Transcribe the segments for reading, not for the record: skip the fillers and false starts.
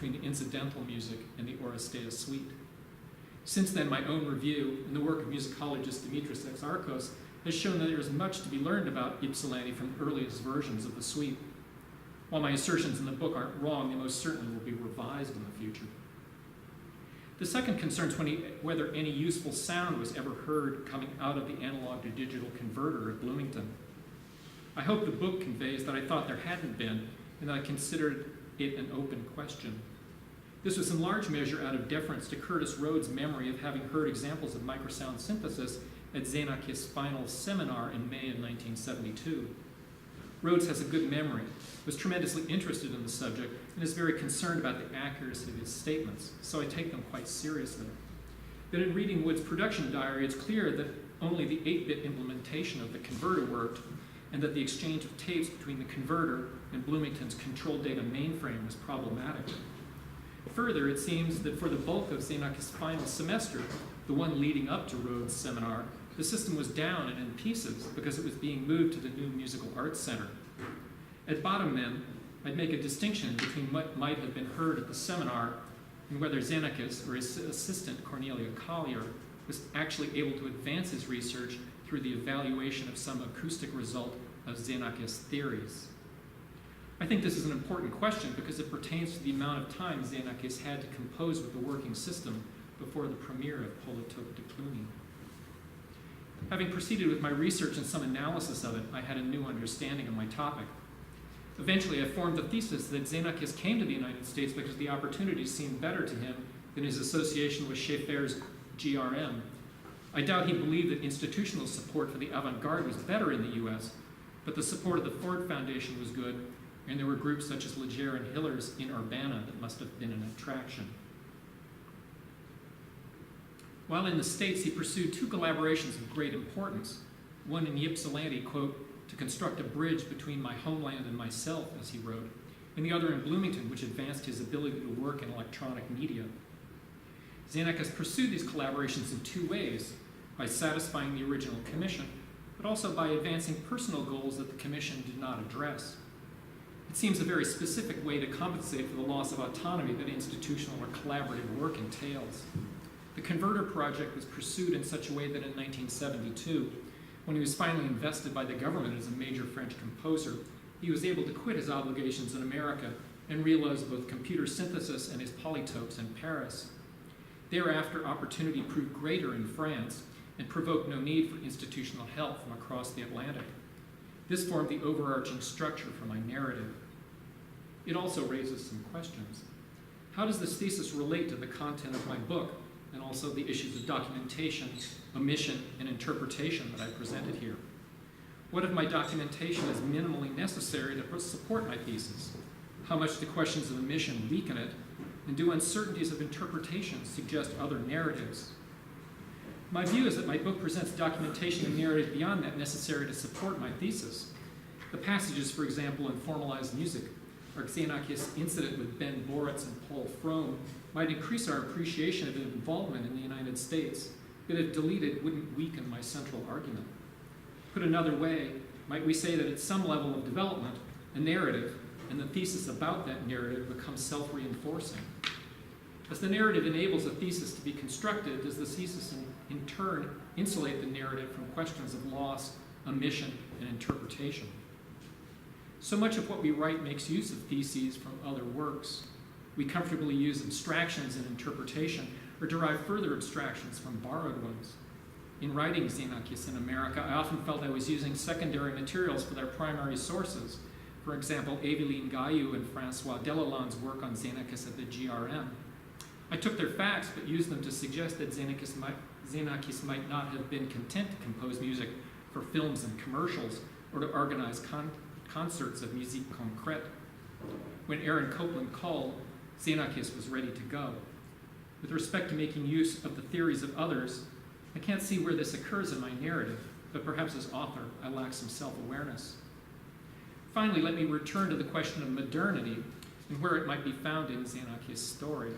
between the incidental music and the Oresteia suite. Since then, my own review and the work of musicologist Dimitris Exarchos has shown that there is much to be learned about Ypsilanti from the earliest versions of the suite. While my assertions in the book aren't wrong, they most certainly will be revised in the future. The second concerns whether any useful sound was ever heard coming out of the analog to digital converter at Bloomington. I hope the book conveys that I thought there hadn't been, and that I considered it an open question. This was in large measure out of deference to Curtis Rhodes' memory of having heard examples of microsound synthesis at Xenakis' final seminar in May of 1972. Rhodes has a good memory, was tremendously interested in the subject, and is very concerned about the accuracy of his statements, so I take them quite seriously. But in reading Wood's production diary, it's clear that only the 8-bit implementation of the converter worked, and that the exchange of tapes between the converter and Bloomington's control data mainframe was problematic. Further, it seems that for the bulk of Xenakis' final semester, the one leading up to Rhodes Seminar, the system was down and in pieces because it was being moved to the new Musical Arts Center. At bottom then, I'd make a distinction between what might have been heard at the seminar and whether Xenakis or his assistant Cornelia Collier was actually able to advance his research through the evaluation of some acoustic result of Xenakis' theories. I think this is an important question because it pertains to the amount of time Xenakis had to compose with the working system before the premiere of Politok de Cluny. Having proceeded with my research and some analysis of it, I had a new understanding of my topic. Eventually, I formed the thesis that Xenakis came to the United States because the opportunities seemed better to him than his association with Schaeffer's GRM. I doubt he believed that institutional support for the avant-garde was better in the US, but the support of the Ford Foundation was good, and there were groups such as Leger and Hillers in Urbana that must have been an attraction. While in the States, he pursued two collaborations of great importance, one in Ypsilanti, quote, to construct a bridge between my homeland and myself, as he wrote, and the other in Bloomington, which advanced his ability to work in electronic media. Xenakis pursued these collaborations in two ways, by satisfying the original commission, but also by advancing personal goals that the commission did not address. It seems a very specific way to compensate for the loss of autonomy that institutional or collaborative work entails. The Converter project was pursued in such a way that in 1972, when he was finally invested by the government as a major French composer, he was able to quit his obligations in America and realize both computer synthesis and his polytopes in Paris. Thereafter, opportunity proved greater in France and provoked no need for institutional help from across the Atlantic. This formed the overarching structure for my narrative. It also raises some questions. How does this thesis relate to the content of my book, and also the issues of documentation, omission, and interpretation that I presented here? What of my documentation is minimally necessary to support my thesis? How much do questions of omission weaken it? And do uncertainties of interpretation suggest other narratives? My view is that my book presents documentation and narrative beyond that necessary to support my thesis. The passages, for example, in Formalized Music, or Xenakis' incident with Ben Boritz and Paul Frome, might increase our appreciation of his involvement in the United States, but if deleted, wouldn't weaken my central argument. Put another way, might we say that at some level of development, a narrative and the thesis about that narrative becomes self-reinforcing? As the narrative enables a thesis to be constructed, does the thesis in turn insulate the narrative from questions of loss, omission, and interpretation? So much of what we write makes use of theses from other works. We comfortably use abstractions in interpretation or derive further abstractions from borrowed ones. In writing Xenakis in America, I often felt I was using secondary materials for their primary sources. For example, Evelyne Gaillou and Francois Delalonde's work on Xenakis at the GRM. I took their facts, but used them to suggest that Xenakis might not have been content to compose music for films and commercials, or to organize concerts of musique concrète. When Aaron Copland called, Xenakis was ready to go. With respect to making use of the theories of others, I can't see where this occurs in my narrative, but perhaps as author, I lack some self-awareness. Finally, let me return to the question of modernity and where it might be found in Xenakis' story.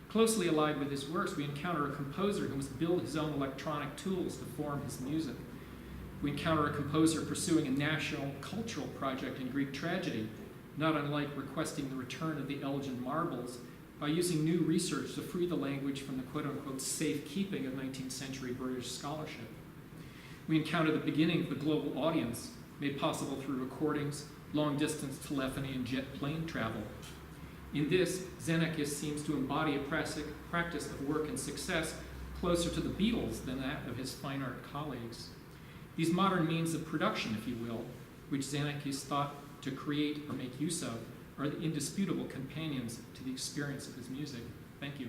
Closely allied with his works, we encounter a composer who must build his own electronic tools to form his music. We encounter a composer pursuing a national cultural project in Greek tragedy, not unlike requesting the return of the Elgin marbles by using new research to free the language from the quote-unquote safekeeping of 19th century British scholarship. We encounter the beginning of the global audience, made possible through recordings, long-distance telephony, and jet plane travel. In this, Xenakis seems to embody a practice of work and success closer to the Beatles than that of his fine art colleagues. These modern means of production, if you will, which Xenakis thought to create or make use of, are the indisputable companions to the experience of his music. Thank you.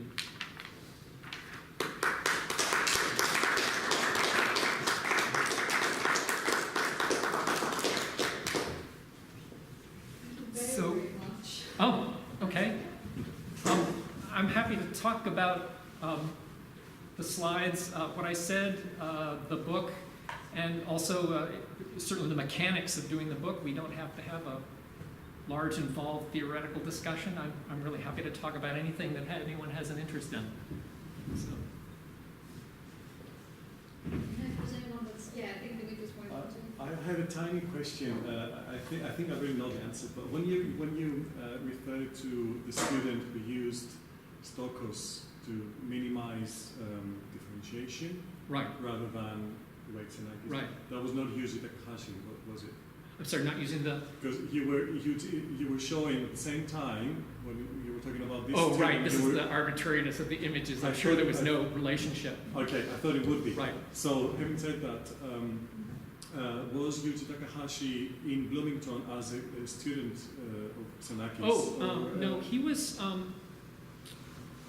Oh, okay. I'm happy to talk about the slides, what I said, the book, and also certainly the mechanics of doing the book. We don't have to have a large, involved theoretical discussion. I'm really happy to talk about anything that anyone has an interest in. So. Yeah, I think the weakest point. I have a tiny question. I think I really know the answer. But when you refer to the student who used Stokos to minimize differentiation, right, rather than the way Xenakis, right, that was not using Takahashi, was it? I'm sorry, not using the. Because you were showing at the same time when you were talking about this. Oh, right. This is the arbitrariness of the images. I'm sure there was no relationship. Okay, I thought it would be. Right. So, having said that, was Yuji Takahashi in Bloomington as a student of Xenakis? Oh, no. He was.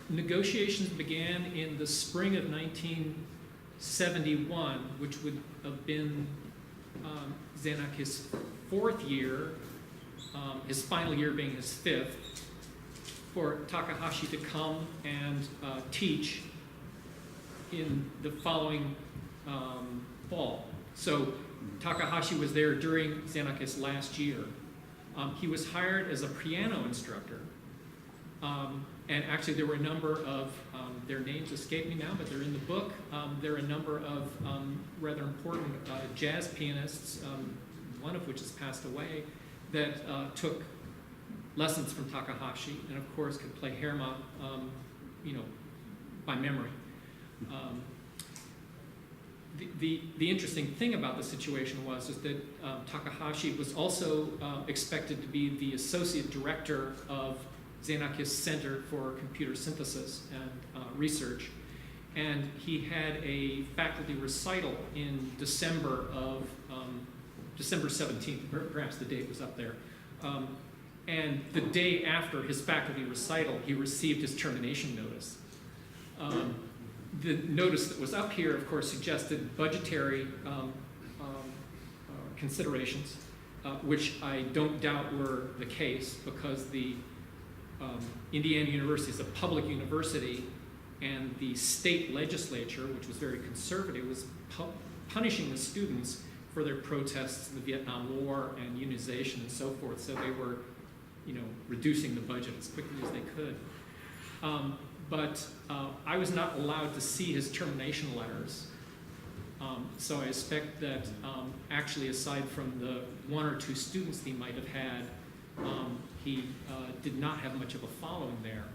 Negotiations began in the spring of 1971, which would have been Xenakis' fourth year, his final year being his fifth, for Takahashi to come and teach in the following fall. So Takahashi was there during Xenakis' last year. He was hired as a piano instructor. And actually there were a number of, their names escape me now, but they're in the book. There are a number of rather important jazz pianists, one of which has passed away, that took lessons from Takahashi and of course could play Herma, by memory. The interesting thing about the situation was that Takahashi was also expected to be the associate director of Xenakis Center for Computer Synthesis and Research. And he had a faculty recital in December 17th, perhaps the date was up there. And the day after his faculty recital, he received his termination notice. The notice that was up here, of course, suggested budgetary considerations, which I don't doubt were the case because the Indiana University is a public university, and the state legislature, which was very conservative, was punishing the students for their protests in the Vietnam War and unionization and so forth. So they were, reducing the budget as quickly as they could. But I was not allowed to see his termination letters. So I expect that actually, aside from the one or two students that he might have had, he did not have much of a following there.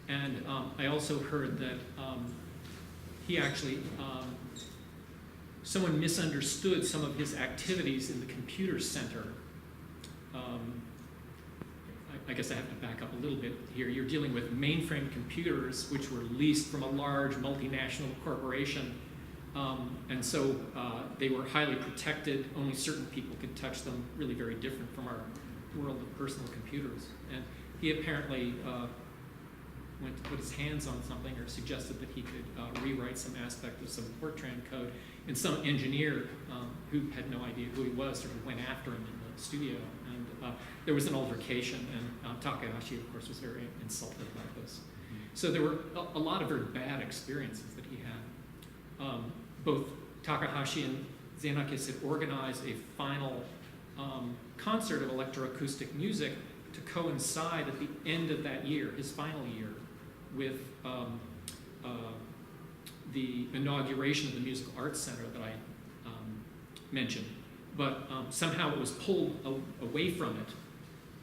And I also heard that he actually, someone misunderstood some of his activities in the computer center. I guess I have to back up a little bit here. You're dealing with mainframe computers, which were leased from a large multinational corporation. And so they were highly protected. Only certain people could touch them, really very different from our world of personal computers. And he apparently went to put his hands on something or suggested that he could rewrite some aspect of some Fortran code. And some engineer who had no idea who he was sort of went after him in the studio. And there was an altercation, and Takahashi, of course, was very insulted by this. So there were a lot of very bad experiences that he had. Both Takahashi and Xenakis had organized a final concert of electroacoustic music to coincide at the end of that year, his final year, with the inauguration of the Musical Arts Center that I mentioned. But somehow it was pulled away from it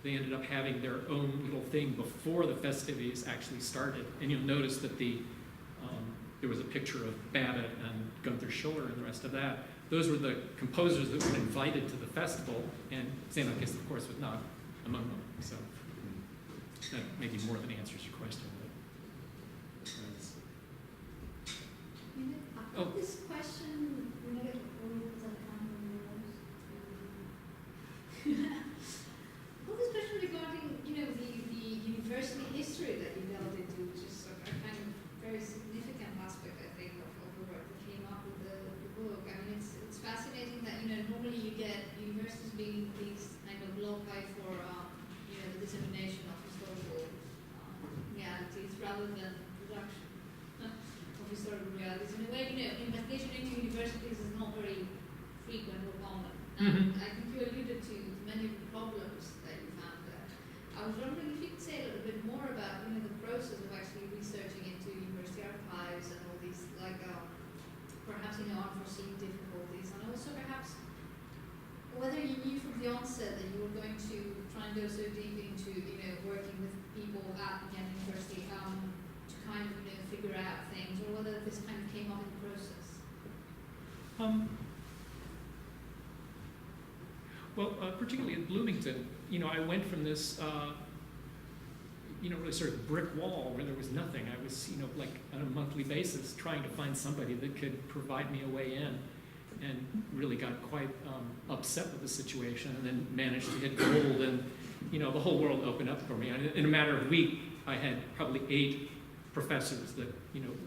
they ended up having their own little thing before the festivities actually started. And you'll notice that there was a picture of Babbitt and Gunther Schuller and the rest of that. Those were the composers that were invited to the festival, and Xenakis, of course, was not among them. So that maybe more than answers your question. Oh. This question, well, this question regarding, the university history that you delved into, which is a kind of very significant aspect, I think, of the work that came up with the book. I mean, it's fascinating that, normally you get universities being these kind of loci for, the dissemination of historical realities rather than production of historical realities. In a way, investigation into universities is not very frequent or common. And I think you alluded to many of the problems that you found there. I was wondering if you could say a little bit more about, the process of actually researching into university archives and all these, like, perhaps, unforeseen difficulties, and also perhaps whether you knew from the onset that you were going to try and go so deep into, working with people at the university to kind of, figure out things, or whether this kind of came up in the process. Particularly at Bloomington, I went from this, really sort of brick wall where there was nothing. I was, like on a monthly basis trying to find somebody that could provide me a way in, and really got quite upset with the situation, and then managed to hit gold, and, the whole world opened up for me. And in a matter of a week, I had probably 8 professors that,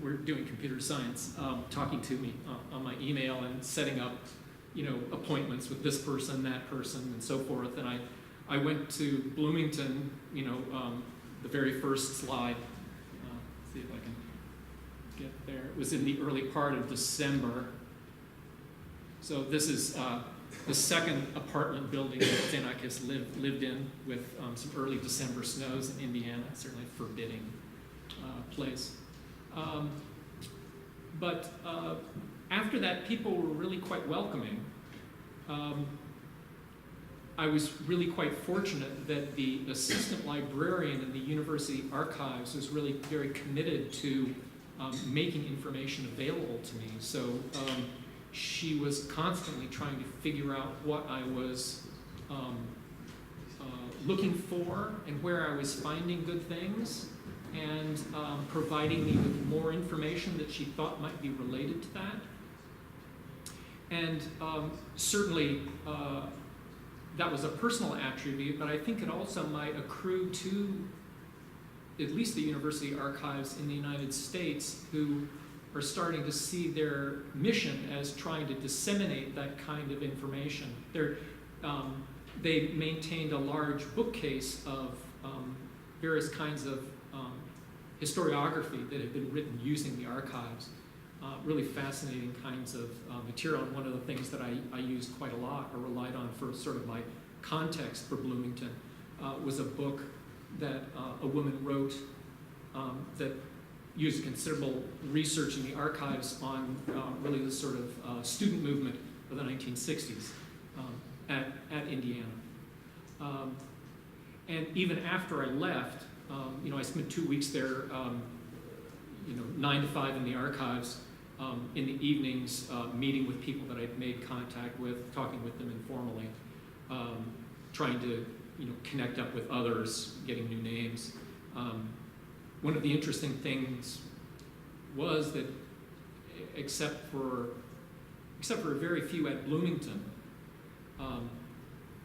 were doing computer science talking to me on my email and setting up, appointments with this person, that person, and so forth. And I went to Bloomington, the very first slide. Let's see if I can get there. It was in the early part of December. So this is the second apartment building that Xenakis lived in, with some early December snows in Indiana, certainly a forbidding place. But after that, people were really quite welcoming. I was really quite fortunate that the assistant librarian in the university archives was really very committed to making information available to me. So she was constantly trying to figure out what I was looking for and where I was finding good things, and providing me with more information that she thought might be related to that. And certainly that was a personal attribute, but I think it also might accrue to at least the university archives in the United States, who are starting to see their mission as trying to disseminate that kind of information. They maintained a large bookcase of various kinds of historiography that had been written using the archives. Really fascinating kinds of material. And one of the things that I used quite a lot, or relied on for sort of my context for Bloomington, was a book that a woman wrote that used considerable research in the archives on really the sort of student movement of the 1960s at Indiana. And even after I left, I spent 2 weeks there, 9 to 5 in the archives, in the evenings, meeting with people that I'd made contact with, talking with them informally, trying to connect up with others, getting new names. One of the interesting things was that except for a very few at Bloomington,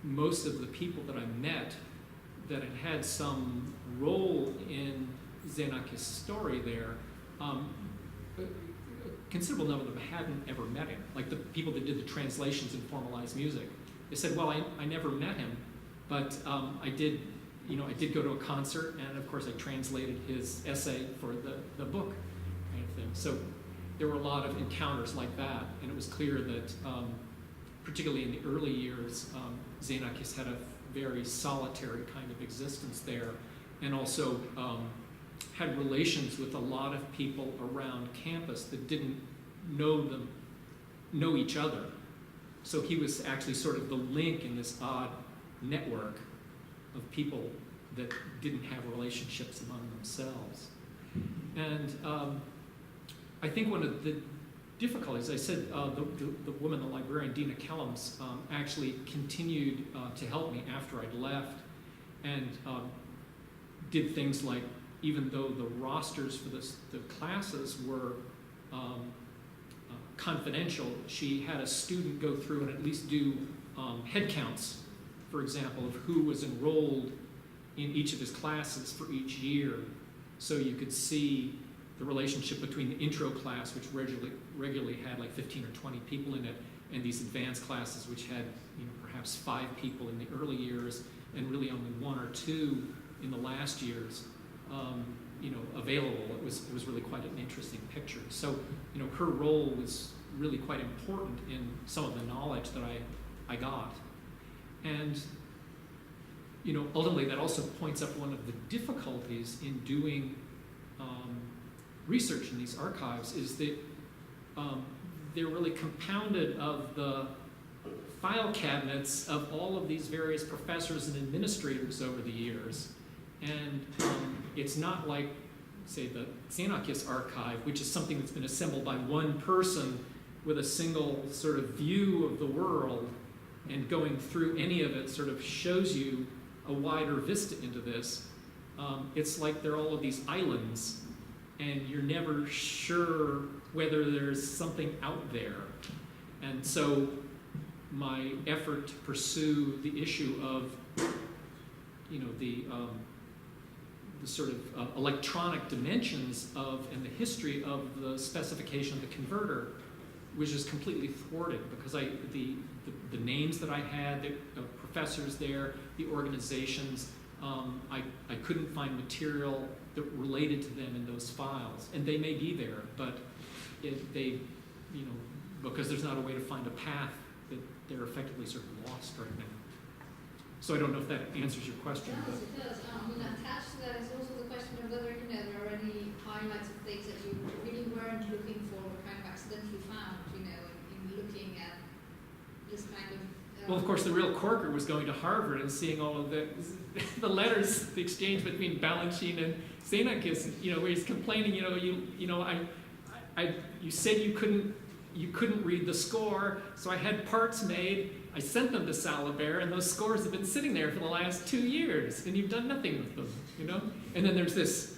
most of the people that I met that had some role in Xenakis' story there, a considerable number of them hadn't ever met him. Like the people that did the translations in formalized music. They said, well, I never met him, but I did go to a concert, and of course I translated his essay for the book kind of thing. So there were a lot of encounters like that, and it was clear that, particularly in the early years, Xenakis had a very solitary kind of existence there, and also had relations with a lot of people around campus that didn't know each other. So he was actually sort of the link in this odd network people that didn't have relationships among themselves. And I think one of the difficulties, I said the woman, the librarian, Dina Kellums, actually continued to help me after I'd left, and did things like, even though the rosters for the classes were confidential, she had a student go through and at least do head counts, for example, of who was enrolled in each of his classes for each year, so you could see the relationship between the intro class, which regularly had like 15 or 20 people in it, and these advanced classes, which had perhaps 5 people in the early years, and really only 1 or 2 in the last years, available. It was really quite an interesting picture. So, her role was really quite important in some of the knowledge that I got. And, ultimately that also points up one of the difficulties in doing research in these archives, is that they're really compounded of the file cabinets of all of these various professors and administrators over the years. And it's not like, say, the Xenakis archive, which is something that's been assembled by one person with a single sort of view of the world, and going through any of it sort of shows you a wider vista into this. It's like they're all of these islands, and you're never sure whether there's something out there. And so my effort to pursue the issue of, the sort of electronic dimensions of, and the history of the specification of the converter was just completely thwarted, because the names that I had, the professors there, the organizations, I couldn't find material that related to them in those files. And they may be there, but because there's not a way to find a path, that they're effectively sort of lost right now. So I don't know if that answers your question. It does, it does. Attached to that is also the question of whether there are any highlights of things that you really weren't looking for, or kind of accidentally found, in looking at this kind of... Well, of course, the real corker was going to Harvard and seeing all of the letters, the exchange between Balanchine and Xenakis, where he's complaining, you said you couldn't read the score, so I had parts made. I sent them to Salabert, and those scores have been sitting there for the last 2 years, and you've done nothing with them, And then there's this,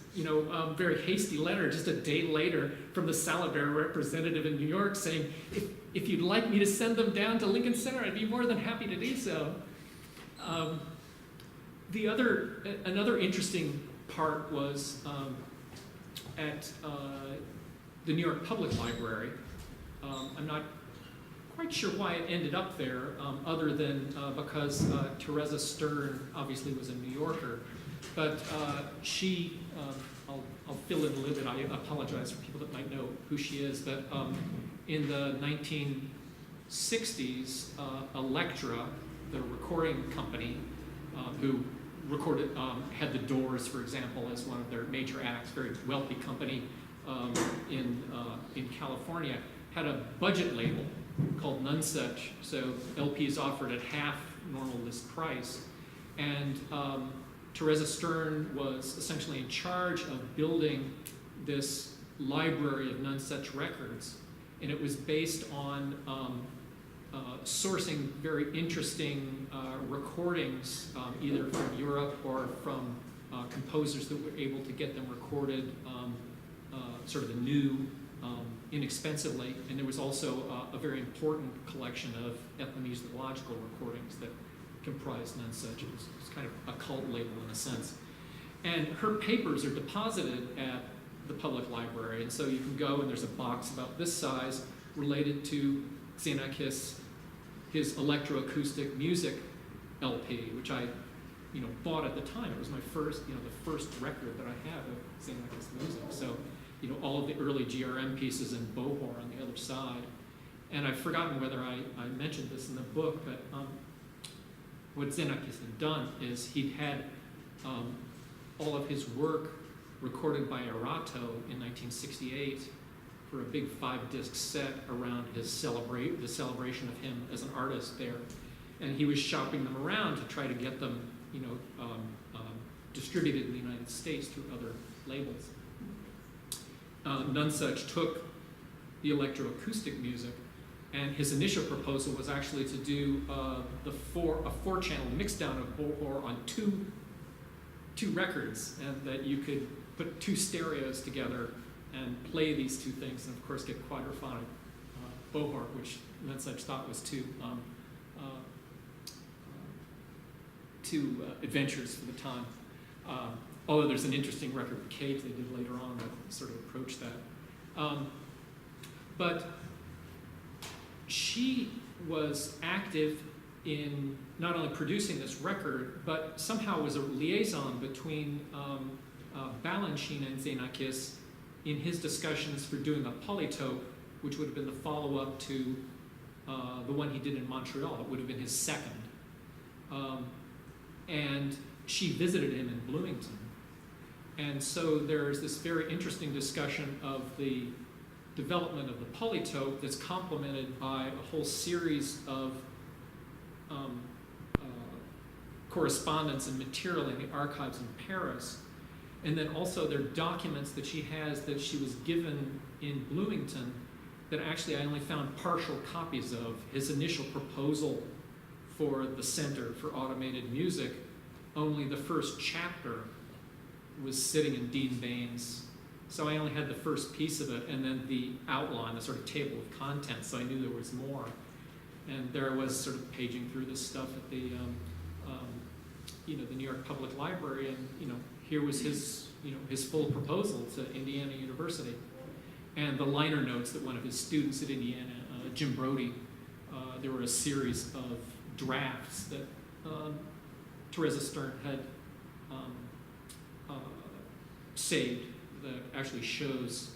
very hasty letter just a day later from the Salabert representative in New York saying, if you'd like me to send them down to Lincoln Center, I'd be more than happy to do so. Another interesting part was at the New York Public Library. I'm not quite sure why it ended up there, other than because Teresa Stern obviously was a New Yorker, but she, I'll fill in a little bit, I apologize for people that might know who she is, but in the 1960s, Elektra, the recording company, who recorded, had the Doors, for example, as one of their major acts, very wealthy company in California, had a budget label called None Such, so LPs offered at half normal list price. And Teresa Stern was essentially in charge of building this library of None Such records, and it was based on sourcing very interesting recordings, either from Europe or from composers that were able to get them recorded sort of anew, inexpensively. And there was also a very important collection of ethnomusicological recordings that comprised None Such. It was kind of a cult label in a sense. And her papers are deposited at the public library, and so you can go and there's a box about this size related to Xenakis, his electroacoustic music LP, which I bought at the time. It was my first, the first record that I have of Xenakis music. So, all of the early GRM pieces and Bohor on the other side. And I've forgotten whether I mentioned this in the book, but what Xenakis had done is he'd had all of his work recorded by Arato in 1968 for a big 5-disc set around his the celebration of him as an artist there. And he was shopping them around to try to get them distributed in the United States through other labels. Nunsuch took the electroacoustic music, and his initial proposal was actually to do a four-channel mixdown of Bohr on two records, and that you could put two stereos together and play these two things, and of course get quadraphonic Bohr, which Nunsuch thought was too adventurous for the time. Although there's an interesting record with Cage they did later on that sort of approached that. But she was active in not only producing this record, but somehow was a liaison between Balanchine and Xenakis in his discussions for doing a polytope, which would have been the follow-up to the one he did in Montreal. It would have been his second. And she visited him in Bloomington. And so there's this very interesting discussion of the development of the polytope that's complemented by a whole series of correspondence and material in the archives in Paris. And then also there are documents that she has that she was given in Bloomington that actually I only found partial copies of. His initial proposal for the Center for Automated Music, only the first chapter was sitting in Dean Bain's. So I only had the first piece of it, and then the outline, the sort of table of contents, so I knew there was more. And there I was sort of paging through this stuff at the New York Public Library, and here was his full proposal to Indiana University. And the liner notes that one of his students at Indiana, Jim Brody, there were a series of drafts that Teresa Stern had saved that actually shows